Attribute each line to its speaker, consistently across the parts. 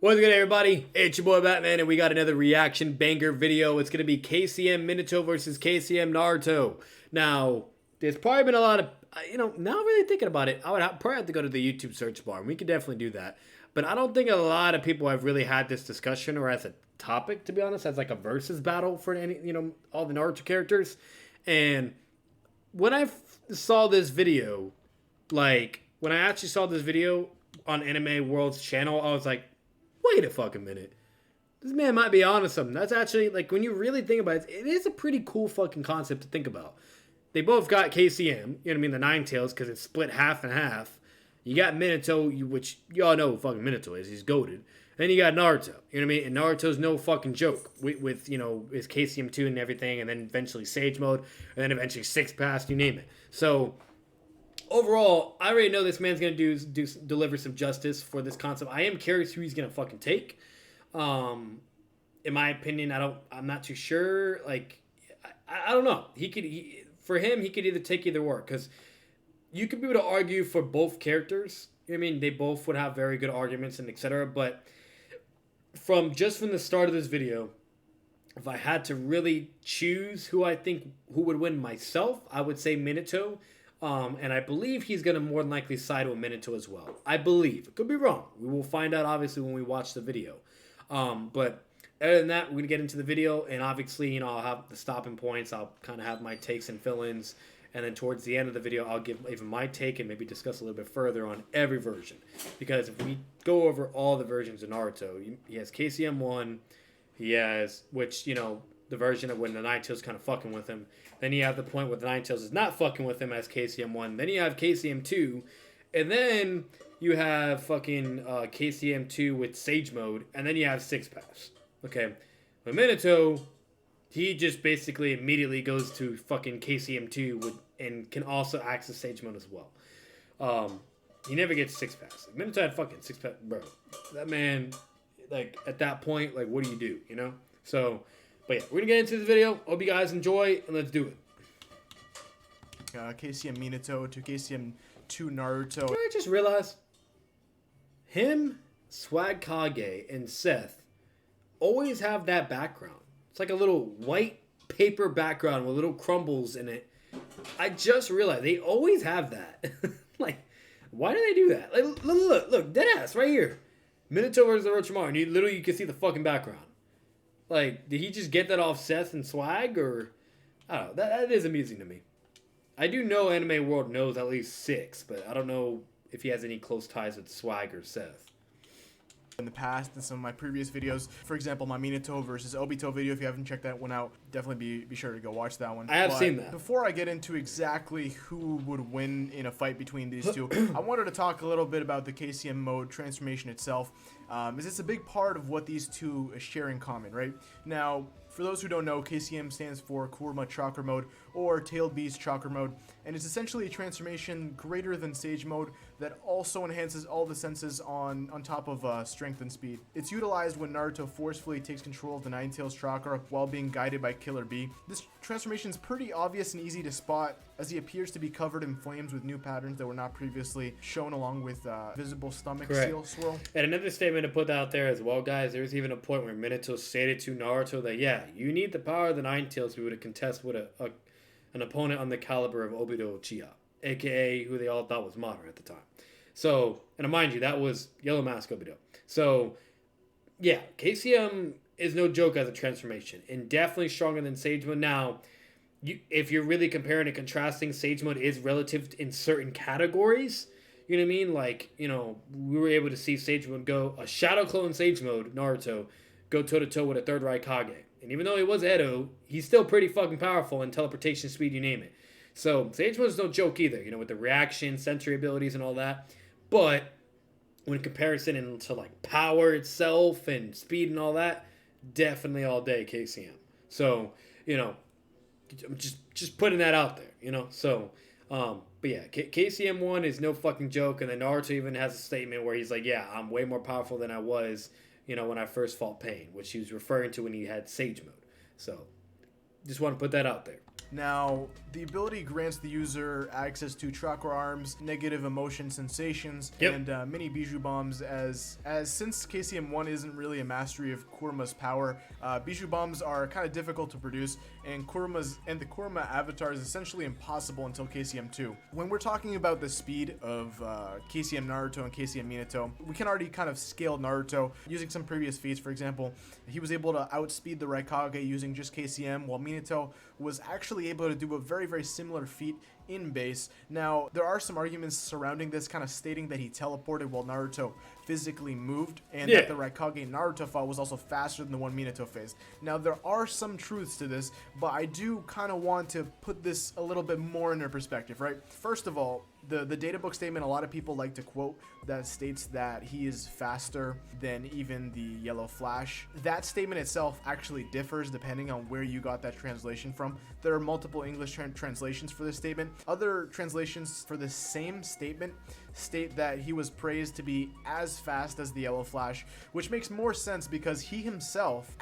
Speaker 1: What's good, everybody? It's your boy Batman, and we got another reaction banger video. It's going to be KCM Minato versus KCM Naruto. Now, there's probably been a lot of, now really thinking about it, I would probably have to go to the YouTube search bar, and we could definitely do that. But I don't think a lot of people have really had this discussion or as a topic, to be honest, as like a versus battle for any, all the Naruto characters. And when I saw this video, when I actually saw this video on Anime World's channel, I was like, wait a fucking minute. This man might be onto something. That's actually, like, when you really think about it, it is a pretty cool fucking concept to think about. They both got KCM, you know what I mean, the Nine Tails, because it's split half and half. You got Minato, which y'all know who fucking Minato is. He's goated. Then you got Naruto, you know what I mean? And Naruto's no fucking joke with his KCM 2 and everything, and then eventually Sage Mode, and then eventually Six Pass, you name it. So, overall, I already know this man's gonna deliver some justice for this concept. I am curious who he's gonna fucking take. In my opinion, I'm not too sure. Like, I don't know. For him, he could either take either or, because you could be able to argue for both characters. You know what I mean? They both would have very good arguments and etc. But from the start of this video, if I had to really choose who would win myself, I would say Minato. And I believe he's going to more than likely side with Minato as well. I believe. It could be wrong. We will find out, obviously, when we watch the video. But other than that, we're going to get into the video. And obviously, I'll have the stopping points. I'll kind of have my takes and fill-ins. And then towards the end of the video, I'll give even my take and maybe discuss a little bit further on every version. Because if we go over all the versions of Naruto, he has KCM 1. He has, the version of when the Nine Tails kind of fucking with him. Then you have the point where the Nine Tails is not fucking with him as KCM 1. Then you have KCM 2. And then you have fucking KCM 2 with Sage Mode. And then you have Six Pass. Okay. But Minato, he just basically immediately goes to fucking KCM 2 and can also access Sage Mode as well. He never gets Six Pass. Minato had fucking Six Pass. Bro, that man, at that point, what do you do, So, but yeah, we're going to get into this video. Hope you guys enjoy, and let's do it.
Speaker 2: KCM Minato to KCM 2 Naruto.
Speaker 1: I just realized, him, Swag Kage, and Seth always have that background. It's like a little white paper background with little crumbles in it. I just realized they always have that. Why do they do that? Look, deadass right here. Minato versus Orochimaru, and you can see the fucking background. Did he just get that off Seth and Swag, or I don't know. That is amusing to me. I do know Anime World knows at least 6, but I don't know if he has any close ties with Swag or Seth.
Speaker 2: In the past, in some of my previous videos, for example, my Minato versus Obito video, if you haven't checked that one out, definitely be sure to go watch that one.
Speaker 1: I have seen that.
Speaker 2: Before I get into exactly who would win in a fight between these two, I wanted to talk a little bit about the KCM mode transformation itself, as it's a big part of what these two share in common, right? Now, for those who don't know, KCM stands for Kurama Chakra Mode, or Tailed Beast Chakra Mode, and it's essentially a transformation greater than Sage Mode that also enhances all the senses on top of strength and speed. It's utilized when Naruto forcefully takes control of the Nine Tails Chakra while being guided by Killer Bee. This transformation is pretty obvious and easy to spot, as he appears to be covered in flames with new patterns that were not previously shown, along with visible stomach seal swirl.
Speaker 1: And another statement to put out there as well, guys, there's even a point where Minato stated to Naruto that, yeah, you need the power of the Nine Tails to be able to contest with an opponent on the caliber of Obito Uchiha, aka who they all thought was Madara at the time. So, and mind you, that was Yellow Mask Obito. So, yeah, KCM is no joke as a transformation, and definitely stronger than Sage Mode. Now, if you're really comparing and contrasting, Sage Mode is relative in certain categories. You know what I mean? We were able to see Sage Mode go, a Shadow Clone Sage Mode, Naruto, go toe-to-toe with a Third Raikage. And even though he was Edo, he's still pretty fucking powerful in teleportation speed, you name it. So, Sage Mode's no joke either, with the reaction, sensory abilities, and all that. But when comparison into power itself and speed and all that, definitely all day KCM. So, I'm just putting that out there, So, but yeah, KCM 1 is no fucking joke. And then Naruto even has a statement where he's like, yeah, I'm way more powerful than I was, when I first fought Pain, which he was referring to when he had Sage Mode. So, just want to put that out there.
Speaker 2: Now, the ability grants the user access to chakra arms, negative emotion sensations, and mini Bijou bombs. As since KCM 1 isn't really a mastery of Kuruma's power, Bijou bombs are kind of difficult to produce, and the Kuruma avatar is essentially impossible until KCM 2. When we're talking about the speed of KCM Naruto and KCM Minato, we can already kind of scale Naruto using some previous feats. For example, he was able to outspeed the Raikage using just KCM, while Minato was actually able to do a very, very similar feat in base. Now, there are some arguments surrounding this, kind of stating that he teleported while Naruto physically moved, and that the Raikage Naruto fought was also faster than the one Minato faced. Now, there are some truths to this, but I do kind of want to put this a little bit more into perspective, right? First of all, the databook statement a lot of people like to quote that states that he is faster than even the Yellow Flash. That statement itself actually differs depending on where you got that translation from. There are multiple English translations for this statement. Other translations for the same statement state that he was praised to be as fast as the Yellow Flash, which makes more sense because he himself,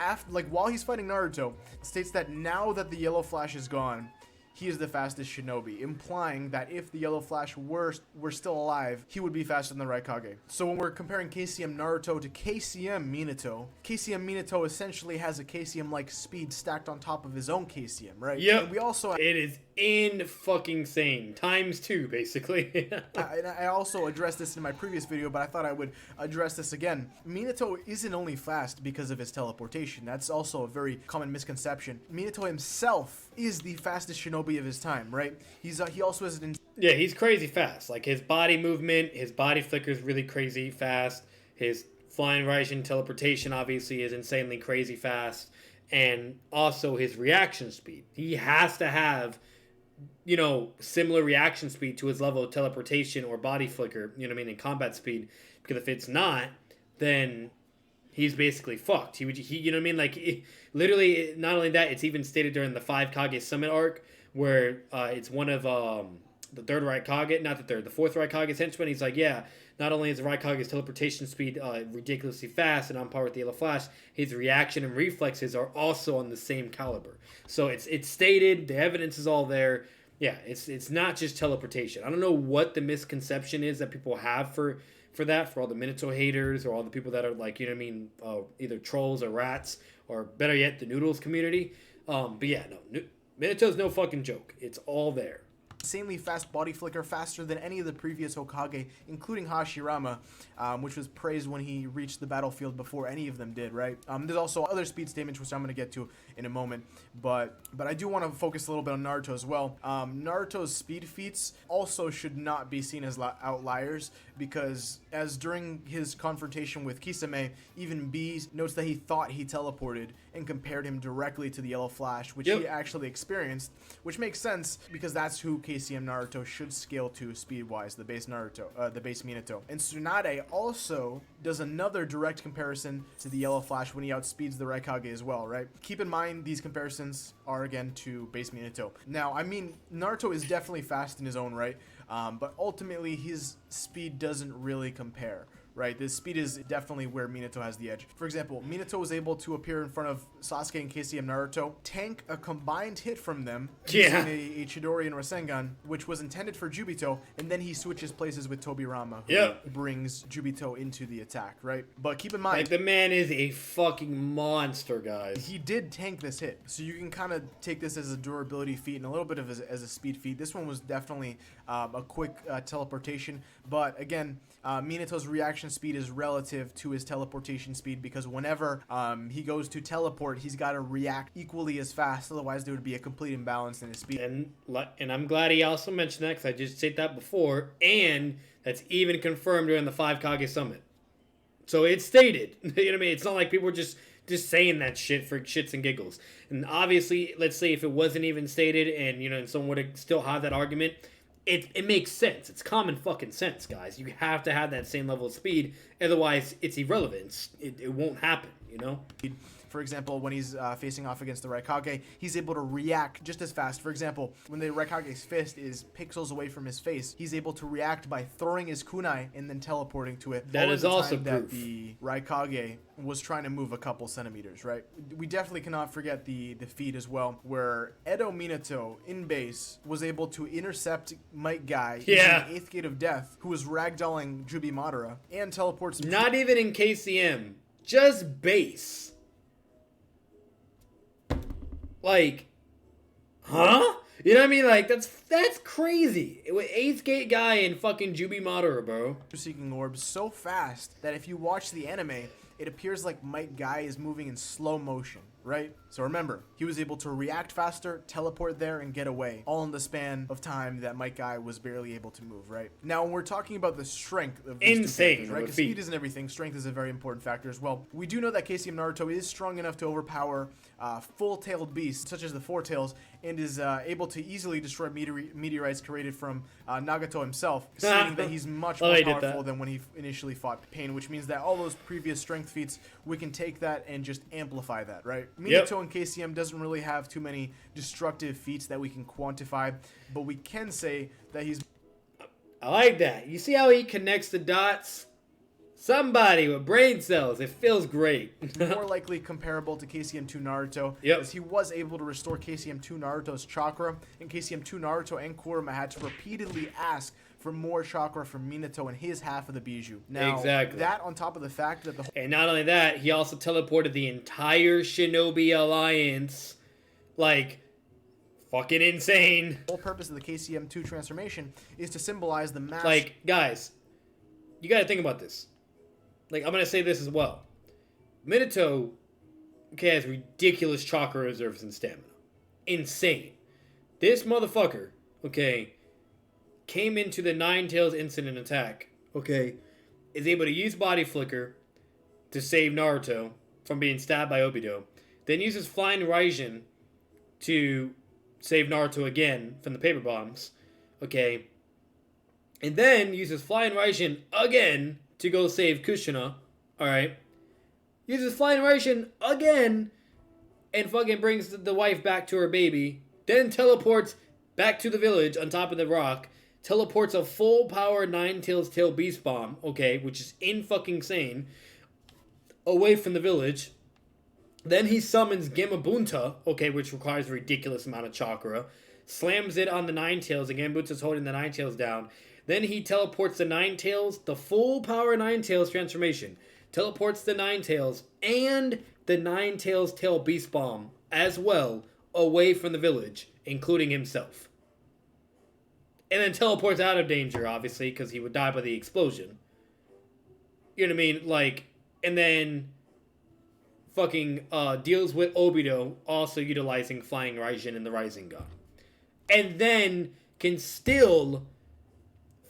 Speaker 2: while he's fighting Naruto, states that now that the Yellow Flash is gone, he is the fastest shinobi, implying that if the Yellow Flash were still alive, he would be faster than the Raikage. So when we're comparing KCM Naruto to KCM Minato essentially has a KCM-like speed stacked on top of his own KCM, right?
Speaker 1: Yep.
Speaker 2: And we also...
Speaker 1: It is in-fucking-sane. ×2, basically.
Speaker 2: I also addressed this in my previous video, but I thought I would address this again. Minato isn't only fast because of his teleportation. That's also a very common misconception. Minato himself is the fastest shinobi of his time, right? He also has an...
Speaker 1: Yeah, he's crazy fast. Like, his body movement, his body flicker is really crazy fast. His flying Raijin teleportation, obviously, is insanely crazy fast. And also his reaction speed. He has to have, similar reaction speed to his level of teleportation or body flicker, in combat speed. Because if it's not, then he's basically fucked. Literally, not only that, it's even stated during the 5 Kage Summit arc, where it's one of the fourth Raikage's henchmen. He's like, yeah, not only is the Raikage's teleportation speed ridiculously fast and on par with the Yellow Flash, his reaction and reflexes are also on the same caliber. So it's stated, the evidence is all there. Yeah, it's not just teleportation. I don't know what the misconception is that people have for all the Minato haters or all the people that are like, either trolls or rats, or better yet, the Noodles community. But yeah, no, Minato's no fucking joke. It's all there.
Speaker 2: Insanely fast body flicker, faster than any of the previous Hokage, including Hashirama, which was praised when he reached the battlefield before any of them did, right? There's also other speed statements, which I'm going to get to in a moment, but I do want to focus a little bit on Naruto as well. Naruto's speed feats also should not be seen as outliers, because as during his confrontation with Kisame, even B notes that he thought he teleported and compared him directly to the Yellow Flash, which he actually experienced, which makes sense because that's who KCM Naruto should scale to speed-wise, the base Minato. And Tsunade also does another direct comparison to the Yellow Flash when he outspeeds the Raikage as well, right? Keep in mind, these comparisons are, again, to base Minato. Now, Naruto is definitely fast in his own right, but ultimately, his speed doesn't really compare. Right, this speed is definitely where Minato has the edge. For example, Minato was able to appear in front of Sasuke and KCM Naruto, tank a combined hit from them using a Chidori and Rasengan, which was intended for Jubito, and then he switches places with Tobirama, who brings Jubito into the attack, right? But keep in mind,
Speaker 1: like, the man is a fucking monster, guys.
Speaker 2: He did tank this hit, so you can kind of take this as a durability feat and a little bit of as a speed feat. This one was definitely a quick teleportation, but again, Minato's reaction speed is relative to his teleportation speed, because whenever he goes to teleport, he's got to react equally as fast, otherwise there would be a complete imbalance in his speed.
Speaker 1: And I'm glad he also mentioned that, because I just said that before, and that's even confirmed during the 5 Kage Summit. So it's stated. You know what I mean? It's not like people were just saying that shit for shits and giggles. And obviously, let's say if it wasn't even stated and, and someone would still have that argument, it makes sense. It's common fucking sense, guys. You have to have that same level of speed Otherwise, it's irrelevant. It won't happen, you know?
Speaker 2: For example, when he's facing off against the Raikage, he's able to react just as fast. For example, when the Raikage's fist is pixels away from his face, he's able to react by throwing his kunai and then teleporting to it.
Speaker 1: That is also
Speaker 2: that the Raikage was trying to move a couple centimeters, right? We definitely cannot forget the feat as well, where Edo Minato in base was able to intercept Might Guy using the 8th Gate of Death, who was ragdolling Jubi Madara, and teleports.
Speaker 1: Not even in KCM, just base. Like, huh? You know what I mean? Like, that's crazy. With 8th Gate Guy and fucking Jubi Madara, bro.
Speaker 2: Seeking orbs so fast that if you watch the anime, it appears like Might Guy is moving in slow motion, right? So remember, he was able to react faster, teleport there, and get away, all in the span of time that Might Guy was barely able to move, right? Now, when we're talking about the strength of these two characters, right? Because speed isn't everything. Strength is a very important factor as well. We do know that KCM Naruto is strong enough to overpower full-tailed beasts, such as the Four Tails, and is able to easily destroy meteorites created from Nagato himself, stating that he's much more powerful than when he initially fought Pain, which means that all those previous strength feats, we can take that and just amplify that, right? Minato and KCM doesn't really have too many destructive feats that we can quantify, but we can say that he's...
Speaker 1: I like that. You see how he connects the dots? Somebody with brain cells. It feels great.
Speaker 2: more likely comparable to KCM2 Naruto, as he was able to restore KCM2 Naruto's chakra, and KCM2 Naruto and Kurama had to repeatedly ask for more chakra from Minato and his half of the Bijou. Now, that on top of the fact that the...
Speaker 1: And not only that, he also teleported the entire Shinobi Alliance. Like, fucking insane.
Speaker 2: The whole purpose of the KCM2 transformation is to symbolize the mass...
Speaker 1: Like, guys, you gotta think about this. Like, I'm gonna say this as well. Minato, okay, has ridiculous chakra reserves and stamina. Insane. This motherfucker, okay, came into the Nine Tails incident attack, okay, is able to use Body Flicker to save Naruto from being stabbed by Obito, then uses Flying Raijin to save Naruto again from the paper bombs, okay, and then uses Flying Raijin again to go save Kushina, alright, uses Flying Raijin again and fucking brings the wife back to her baby, then teleports back to the village on top of the rock, teleports a full power Nine Tails Tail Beast Bomb, okay, which is in-fucking-sane, away from the village. Then he summons Gamabunta, okay, which requires a ridiculous amount of chakra, slams it on the Nine Tails, and Gamabunta's holding the Nine Tails down. Then he teleports the Nine Tails, the full power Nine Tails transformation, teleports the Nine Tails and the Nine Tails Tail Beast Bomb as well away from the village, including himself. And then teleports out of danger, obviously, because he would die by the explosion. You know what I mean? Like, and then fucking deals with Obito, also utilizing Flying Raijin and the Rising Gun. And then can still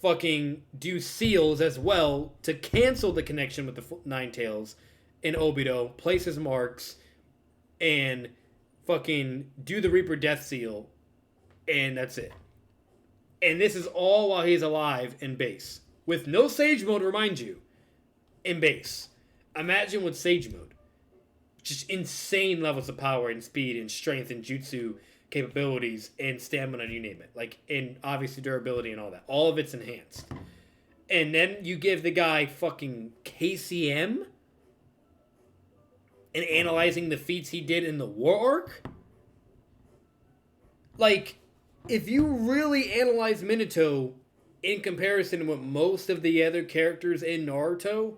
Speaker 1: fucking do seals as well to cancel the connection with the Nine Tails in Obito, place his marks, and fucking do the Reaper Death Seal, and that's it. And this is all while he's alive in base. With no Sage Mode, remind you, in base. Imagine with Sage Mode. Just insane levels of power and speed and strength and jutsu capabilities and stamina, you name it. Like, and obviously durability and all that. All of it's enhanced. And then you give the guy fucking KCM and analyzing the feats he did in the War Arc? Like, if you really analyze Minato in comparison with most of the other characters in Naruto,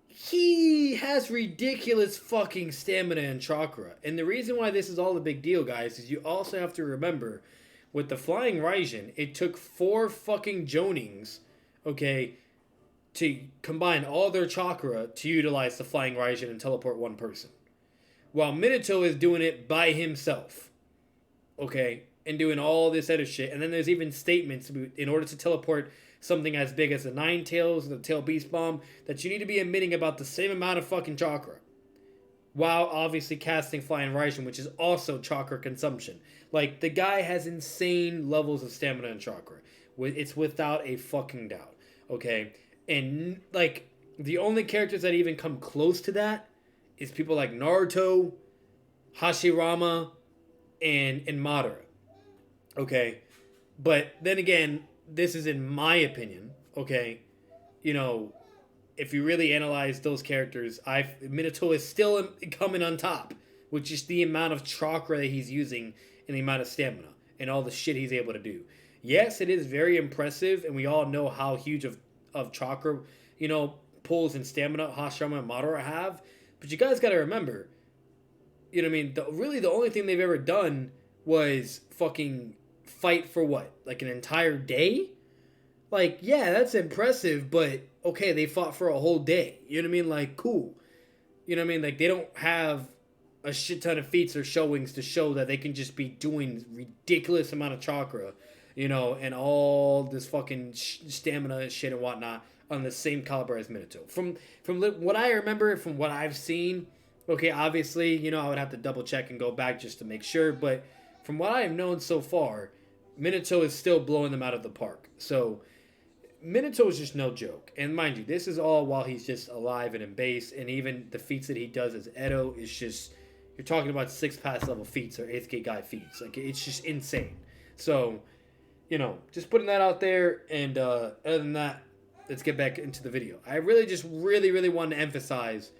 Speaker 1: he has ridiculous fucking stamina and chakra. And the reason why this is all a big deal, guys, is you also have to remember, with the Flying Raijin, it took 4 fucking Jonings, okay, to combine all their chakra to utilize the Flying Raijin and teleport one person. While Minato is doing it by himself, okay, and doing all this other shit. And then there's even statements in order to teleport something as big as the Nine Tails and the Tail Beast Bomb that you need to be emitting about the same amount of fucking chakra. While obviously casting Flying Raijin, which is also chakra consumption. Like, the guy has insane levels of stamina and chakra. It's without a fucking doubt. Okay? And like the only characters that even come close to that is people like Naruto, Hashirama, and Madara. Okay, but then again, this is in my opinion. Okay, you know, if you really analyze those characters, Minato is still coming on top with just the amount of chakra that he's using and the amount of stamina and all the shit he's able to do. Yes, it is very impressive, and we all know how huge of chakra, pulls and stamina Hashirama and Madara have. But you guys got to remember, you know what I mean? Really, the only thing they've ever done was fucking fight for what? Like an entire day? Like, yeah, that's impressive, but okay, they fought for a whole day. You know what I mean? Like, cool. You know what I mean? Like, they don't have a shit ton of feats or showings to show that they can just be doing ridiculous amount of chakra, and all this fucking stamina shit and whatnot on the same caliber as Minato. From what I remember, from what I've seen, okay, obviously, I would have to double check and go back just to make sure, but from what I have known so far, Minato is still blowing them out of the park. So Minato is just no joke. And mind you, this is all while he's just alive and in base. And even the feats that he does as Edo is just, you're talking about 6 pass level feats or 8th gate guy feats. Like, it's just insane. So, just putting that out there. And other than that, let's get back into the video. I really just really wanted to emphasize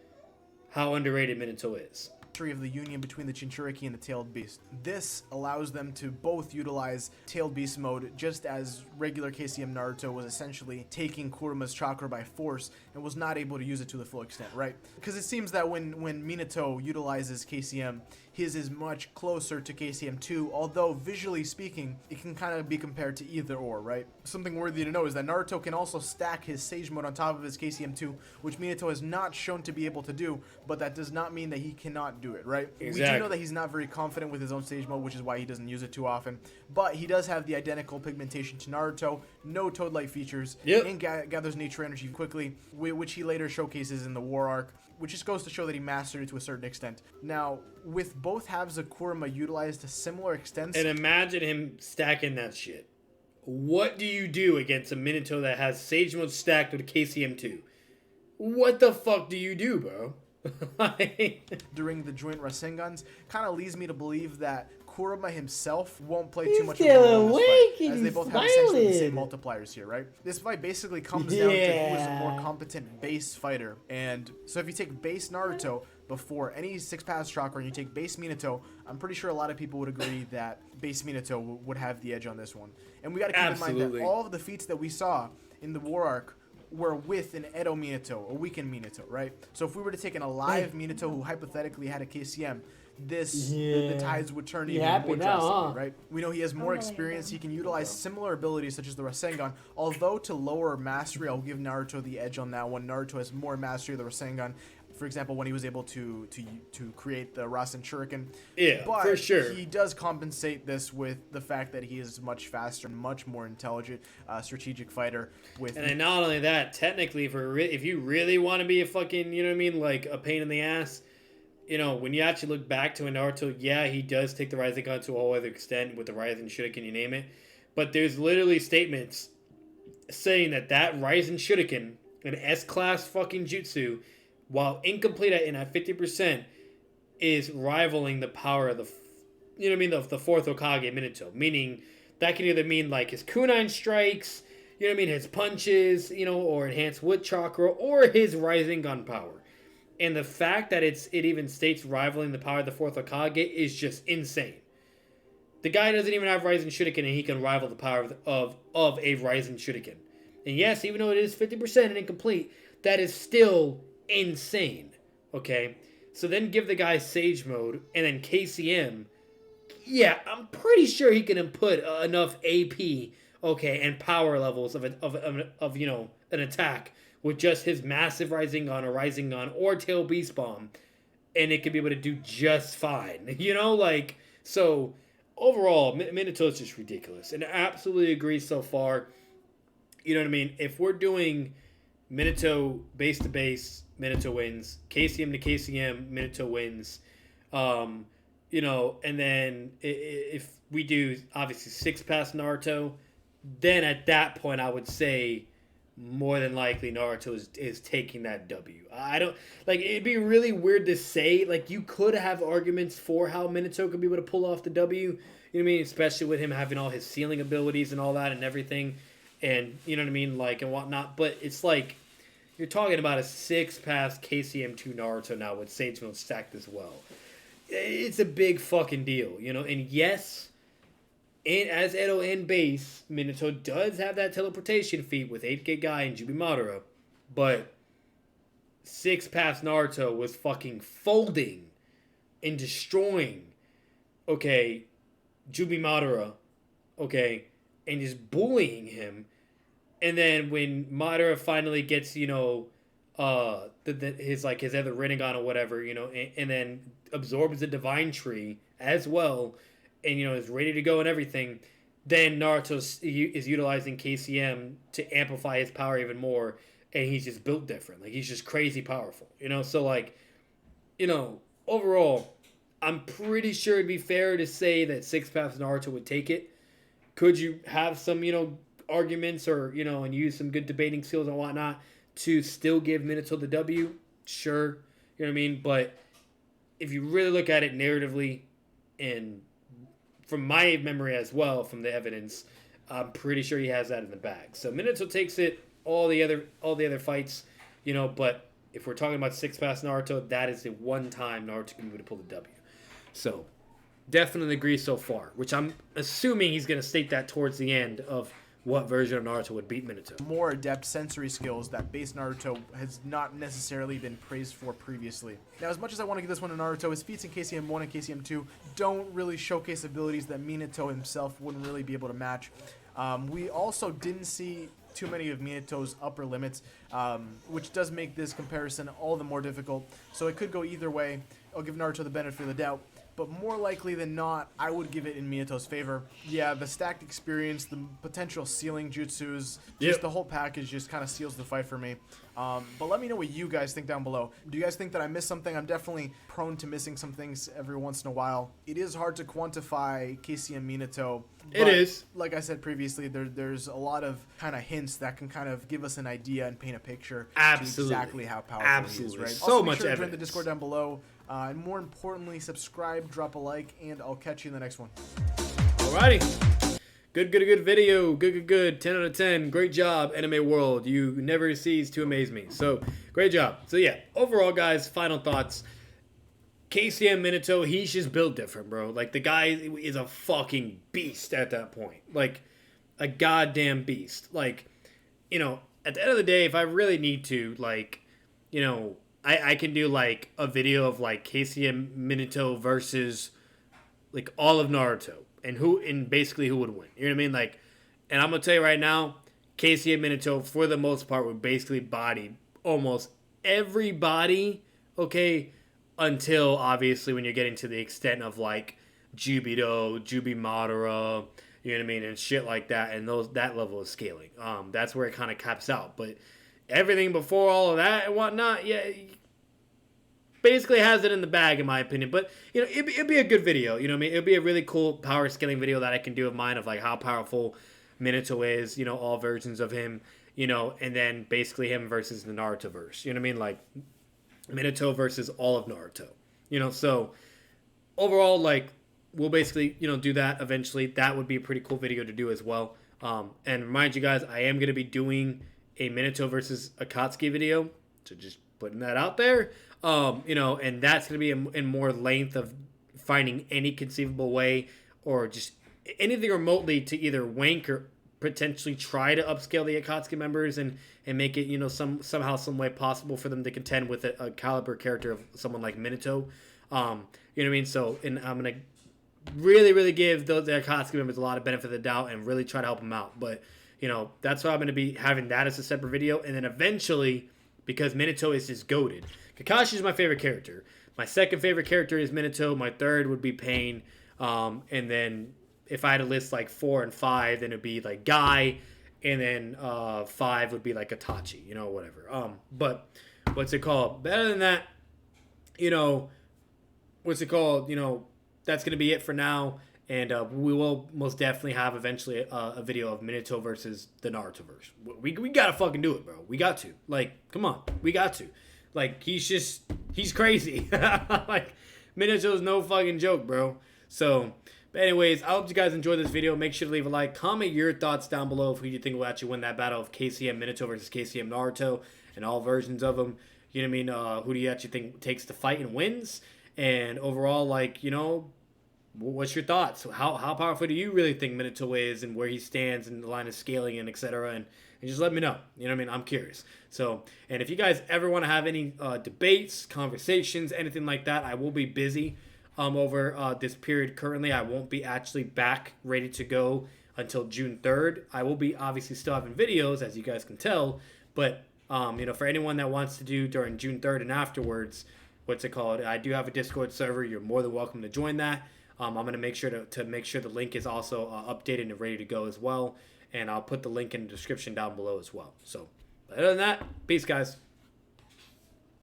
Speaker 1: how underrated Minato is.
Speaker 2: Of the union between the Jinchuriki and the Tailed Beast. This allows them to both utilize Tailed Beast mode, just as regular KCM Naruto was essentially taking Kuruma's chakra by force and was not able to use it to the full extent, right? Because it seems that when Minato utilizes KCM, his is much closer to KCM 2, although visually speaking, it can kind of be compared to either or, right? Something worthy to know is that Naruto can also stack his Sage mode on top of his KCM 2, which Minato has not shown to be able to do, but that does not mean that he cannot do it, right?
Speaker 1: Exactly.
Speaker 2: We do know that he's not very confident with his own Sage mode, which is why he doesn't use it too often, but he does have the identical pigmentation to Naruto, no Toad-like features, and gathers nature energy quickly, which he later showcases in the War arc, which just goes to show that he mastered it to a certain extent. Now, with both halves of Kurama utilized to similar extents...
Speaker 1: And imagine him stacking that shit. What do you do against a Minato that has Sage Mode stacked with KCM2? What the fuck do you do, bro?
Speaker 2: During the joint Rasengans, kind of leads me to believe that Kurama himself won't play too much of a role in this fight, as they both have essentially the same multipliers here, right? This fight basically comes down to who is a more competent base fighter. And so if you take base Naruto before any 6-pass chakra and you take base Minato, I'm pretty sure a lot of people would agree that base Minato would have the edge on this one. And we got to keep in mind that all of the feats that we saw in the War arc were with an Edo Minato, a weakened Minato, right? So if we were to take an alive Minato who hypothetically had a KCM, the tides would turn even more drastically, right? We know he has more experience. He can utilize similar abilities such as the Rasengan. Although to lower mastery, I'll give Naruto the edge on that one. Naruto has more mastery of the Rasengan. For example, when he was able to create the Rasen Shuriken.
Speaker 1: Yeah,
Speaker 2: but
Speaker 1: for sure.
Speaker 2: He does compensate this with the fact that he is much faster and much more intelligent, strategic fighter. And
Speaker 1: then not only that, technically, if you really want to be a fucking, like a pain in the ass, when you actually look back to a Naruto, yeah, he does take the Rasengan to a whole other extent with the Rasen Shuriken, you name it. But there's literally statements saying that Rasen Shuriken, an S-class fucking jutsu, while incomplete at 50%, is rivaling the power of the fourth Hokage Minato. Meaning, that can either mean like his kunai strikes, his punches, or enhanced wood chakra, or his Rasengan power. And the fact that it even states rivaling the power of the fourth Hokage is just insane. The guy doesn't even have Rasen Shuriken, and he can rival the power of a Rasen Shuriken. And yes, even though it is 50% and incomplete, that is still insane. Okay? So then give the guy Sage Mode, and then KCM. Yeah, I'm pretty sure he can input enough AP, okay, and power levels of an attack with just his massive Rasengan or Rasengan or Tail Beast Bomb, and it could be able to do just fine. So overall, Minato is just ridiculous, and I absolutely agree so far. You know what I mean? If we're doing Minato base to base, Minato wins. KCM to KCM, Minato wins. And then if we do obviously 6 pass Naruto, then at that point I would say more than likely Naruto is taking that W. I don't like it'd be really weird to say. Like you could have arguments for how Minato could be able to pull off the W. You know what I mean? Especially with him having all his sealing abilities and all that and everything, and you know what I mean, like and whatnot. But it's like you're talking about a 6-pass KCM2 Naruto now with Sage Mode stacked as well. It's a big fucking deal, you know. And yes. And as Edo and base, Minato does have that teleportation feat with 8K Guy and Jubi Madara, but 6-pass Naruto was fucking folding and destroying, okay, Jubi Madara, okay, and just bullying him. And then when Madara finally gets, you know, his other Rinnegan or whatever, you know, and then absorbs the Divine Tree as well, and you know is ready to go and everything, then Naruto is utilizing KCM to amplify his power even more, and he's just built different. Like he's just crazy powerful, you know. So like, you know, overall, I'm pretty sure it'd be fair to say that 6-pass Naruto would take it. Could you have some, you know, arguments or you know and use some good debating skills and whatnot to still give Minato the W? Sure, you know what I mean. But if you really look at it narratively and from my memory as well, from the evidence, I'm pretty sure he has that in the bag. So Minato takes it. All the other fights, you know. But if we're talking about 6-pass Naruto, that is the one time Naruto can be able to pull the W. So definitely agree so far. Which I'm assuming he's gonna state that towards the end of what version of Naruto would beat Minato.
Speaker 2: More adept sensory skills that base Naruto has not necessarily been praised for previously. Now, as much as I want to give this one to Naruto, his feats in KCM 1 and KCM 2 don't really showcase abilities that Minato himself wouldn't really be able to match. We also didn't see too many of Minato's upper limits, which does make this comparison all the more difficult. So it could go either way. I'll give Naruto the benefit of the doubt. But more likely than not, I would give it in Minato's favor. Yeah, the stacked experience, the potential sealing jutsus, just the whole package just kind of seals the fight for me. But let me know what you guys think down below. Do you guys think that I missed something? I'm definitely prone to missing some things every once in a while. It is hard to quantify KCM Minato.
Speaker 1: It is.
Speaker 2: Like I said previously, there's a lot of kind of hints that can kind of give us an idea and paint a picture
Speaker 1: Absolutely.
Speaker 2: to exactly how powerful he is, right?
Speaker 1: So
Speaker 2: Also,
Speaker 1: much
Speaker 2: be sure to
Speaker 1: evidence.
Speaker 2: join the Discord down below. And more importantly, subscribe, drop a like, and I'll catch you in the next one.
Speaker 1: Alrighty. Good video. Good. 10 out of 10. Great job, Anime World. You never cease to amaze me. So, great job. So, yeah. Overall, guys, final thoughts. KCM Minato, he's just built different, bro. Like, the guy is a fucking beast at that point. Like, a goddamn beast. Like, you know, at the end of the day, if I really need to, like, you know, I can do, like, a video of, like, KCM Minato versus, like, all of Naruto. And basically who would win. You know what I mean? Like, and I'm going to tell you right now, KCM Minato, for the most part, would basically body almost everybody, okay, until, obviously, when you're getting to the extent of, like, Jubido, Jubi Madara, you know what I mean, and shit like that, and that level of scaling. That's where it kind of caps out. But everything before all of that and whatnot, yeah, basically has it in the bag, in my opinion. But, you know, it'd be a good video. You know what I mean? It'd be a really cool power scaling video that I can do of mine of, like, how powerful Minato is, you know, all versions of him, you know, and then basically him versus the Naruto verse. You know what I mean? Like, Minato versus all of Naruto. You know, so overall, like, we'll basically, you know, do that eventually. That would be a pretty cool video to do as well. And remind you guys, I am going to be doing a Minato versus Akatsuki video. So just putting that out there. You know, and that's going to be in more length of finding any conceivable way or just anything remotely to either wank or potentially try to upscale the Akatsuki members and make it, you know, somehow, some way possible for them to contend with a caliber character of someone like Minato. You know what I mean? So, and I'm going to really give the Akatsuki members a lot of benefit of the doubt and really try to help them out. But, you know, that's why I'm going to be having that as a separate video. And then eventually, because Minato is just goated. Kakashi is my favorite character. My second favorite character is Minato. My third would be Pain. And then if I had to list like 4 and 5, then it'd be like Guy. And then 5 would be like Itachi, you know, whatever. But what's it called? Better than that, you know, what's it called? You know, that's going to be it for now. And we will most definitely have eventually a video of Minato versus the Naruto verse. We gotta fucking do it, bro. We got to. Like, come on. We got to. Like, he's crazy. Like, Minato's no fucking joke, bro. So, but anyways, I hope you guys enjoyed this video. Make sure to leave a like. Comment your thoughts down below of who you think will actually win that battle of KCM Minato versus KCM Naruto and all versions of them. You know what I mean? Who do you actually think takes the fight and wins? And overall, like, you know, what's your thoughts? How powerful do you really think Minato is, and where he stands in the line of scaling and etc. And just let me know. You know what I mean? I'm curious. So, and if you guys ever want to have any debates, conversations, anything like that, I will be busy over this period currently. I won't be actually back ready to go until June 3rd. I will be obviously still having videos, as you guys can tell, but you know, for anyone that wants to do during June 3rd and afterwards, what's it called? I do have a Discord server. You're more than welcome to join that. I'm going to make sure to make sure the link is also updated and ready to go as well. And I'll put the link in the description down below as well. So, other than that, peace, guys.